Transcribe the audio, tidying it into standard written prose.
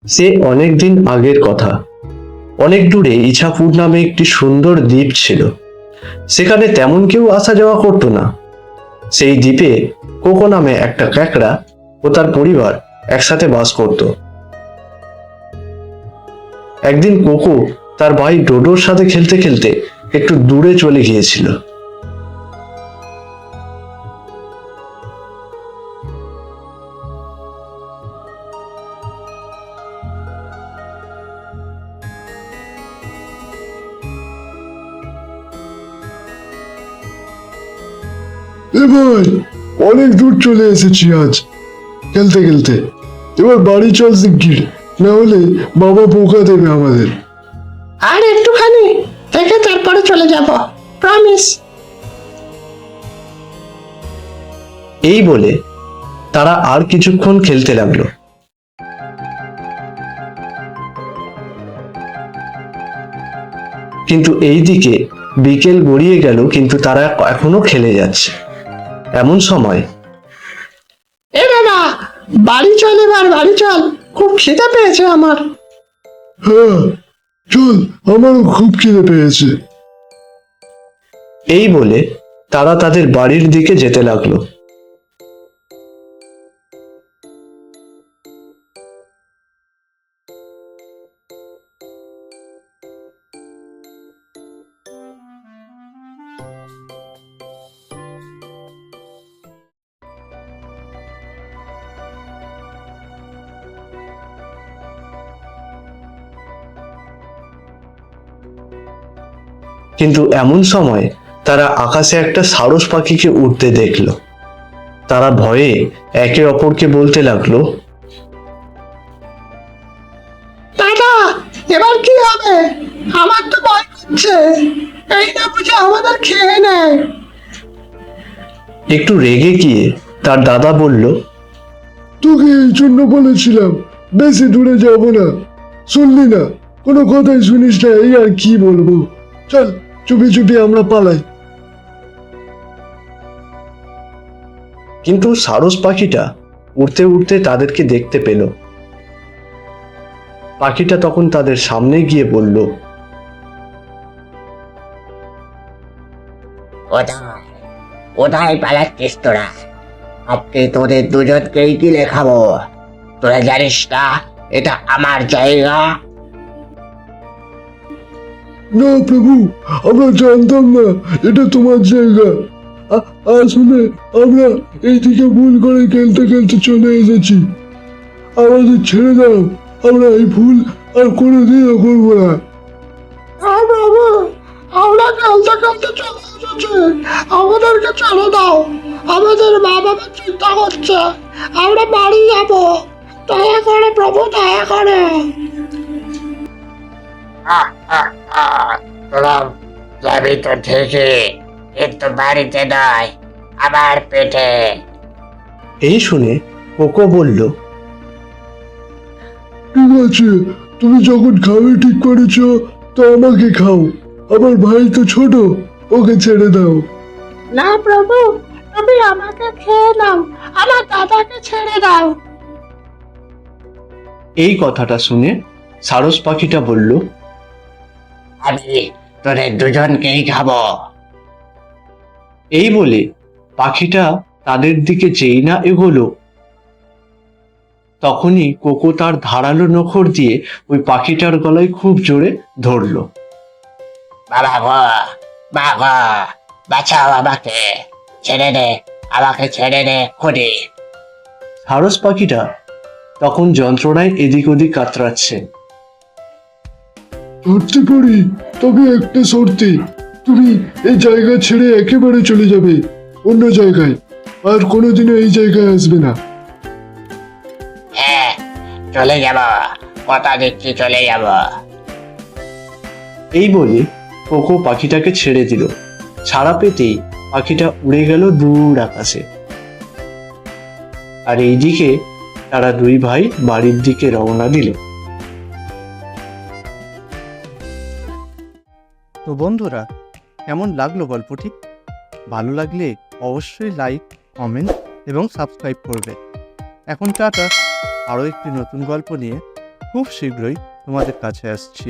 সে অনেক দিন আগের কথা। অনেক দূরে ইছাপুর নামে একটি সুন্দর দ্বীপ ছিল। সেখানে তেমন কেউ আসা যাওয়া করতো না। সেই দ্বীপে কোকো নামে একটা ক্যাকড়া ও তার পরিবার একসাথে বাস করত। একদিন কোকো তার ভাই ডোডোর সাথে খেলতে খেলতে একটু দূরে চলে গিয়েছিল। এ ভাই, অনেক দূর চলে এসেছি আজ খেলতে খেলতে। এবার বাড়ি চল শিগগির, না হলে বাবা বোকা দেবে আমাদের। আর একটুখানি থেকে তারপরে চলে যাব, প্রমিস। এই বলে তারা আর কিছুক্ষণ খেলতে লাগলো। কিন্তু এইদিকে বিকেল গড়িয়ে গেল, কিন্তু তারা এখনো খেলে যাচ্ছে। এমন সময় এ বাবা, বাড়ি চল, এবার বাড়ি চল, খুব খিদে পেয়েছে আমার। হ্যাঁ চল, আমারও খুব খিদে পেয়েছে। এই বলে তারা তাদের বাড়ির দিকে যেতে লাগলো। কিন্তু এমন সময় তারা আকাশে একটা সারস পাখিকে উড়তে দেখলো। তারা ভয়ে একে অপরকে বলতে লাগলো, দাদা, এবার কি হবে? আমার তো ভয় করছে, এই না বুঝে আমাদের খেয়ে নেয়। একটু রেগে গিয়ে তার দাদা বলল, তোকে এই জন্য বলেছিলাম বেশি দূরে যাব না, শুনলি না, কোনো কথাই শুনিস না। এই আর কি বলবো, চল চুপি চুপি আমরা পালাই। কিন্তু সারস পাখিটা উড়তে উড়তে তাদেরকে দেখতে পেল। পাখিটা তখন তাদের সামনে গিয়ে বলল, কোথায় কোথায় পালাচ্ছিস তোরা? আজকে তোদের দুজনকেই গিলে খাবো। তোরা জানিস না এটা আমার জায়গা? না প্রভু, আমরা জানতাম না এটা তোমার জায়গা। আসলে আমরা এইদিকে ভুল করে খেলতে খেলতে চলে এসেছি। আমাদের ছেড়ে দাও, আমরা এই ভুল আর কোনোদিনও করবো না। হ্যাঁ বাবু, আমরা খেলতে খেলতে চলে এসেছি, আমাদেরকে ছেড়ে দাও। আমাদের মা বাবা চিন্তা করছে, আমরা বাড়ি যাব। দয়া করে প্রভু, দয়া করে। তোরা যাবি তো ঠিকই, কিন্তু বাড়িতে নয়, আমার পেটে। এই শুনে কোকো বলল, ঠিক আছে, তুমি যখন খাবে ঠিক করেছো তো আমাকে খাও। আমার ভাই তো ছোট, ওকে ছেড়ে দাও। না প্রভু, তুমি আমাকে খেয়ে নাও, আমার দাদাকে ছেড়ে দাও। এই কথাটা শুনে সারস পাখিটা বলল, আমি তোদের দুজনকেই খাবো। এই বলে পাখিটা তাদের দিকে যেই না এগোলো, তখনই কোকো তার ধারালো নখর দিয়ে ওই পাখিটার গলায় খুব জোরে ধরলো। বাবা গো, মা গো, বাঁচাও আমাকে, ছেড়ে দে, আমাকে ছেড়ে দে খুনি। সারস পাখিটা তখন যন্ত্রণায় এদিক ওদিক কাতরাচ্ছে। ধরতে পারি, তবে একটা শর্তে, তুমি এই জায়গা ছেড়ে একেবারে চলে যাবে অন্য জায়গায়, আর কোনোদিনও এই জায়গায় আসবে না। হ্যাঁ, চলে যাব, কথা দিচ্ছি চলে যাব। এই বলে কোকো পাখিটাকে ছেড়ে দিল। ছাড়া পেতেই পাখিটা উড়ে গেল দূর আকাশে। আর এইদিকে তারা দুই ভাই বাড়ির দিকে রওনা দিল। তো বন্ধুরা, কেমন লাগলো গল্পটি? ভালো লাগলে অবশ্যই লাইক, কমেন্ট এবং সাবস্ক্রাইব করবে। এখন টাটা, আরও একটি নতুন গল্প নিয়ে খুব শীঘ্রই তোমাদের কাছে আসছি।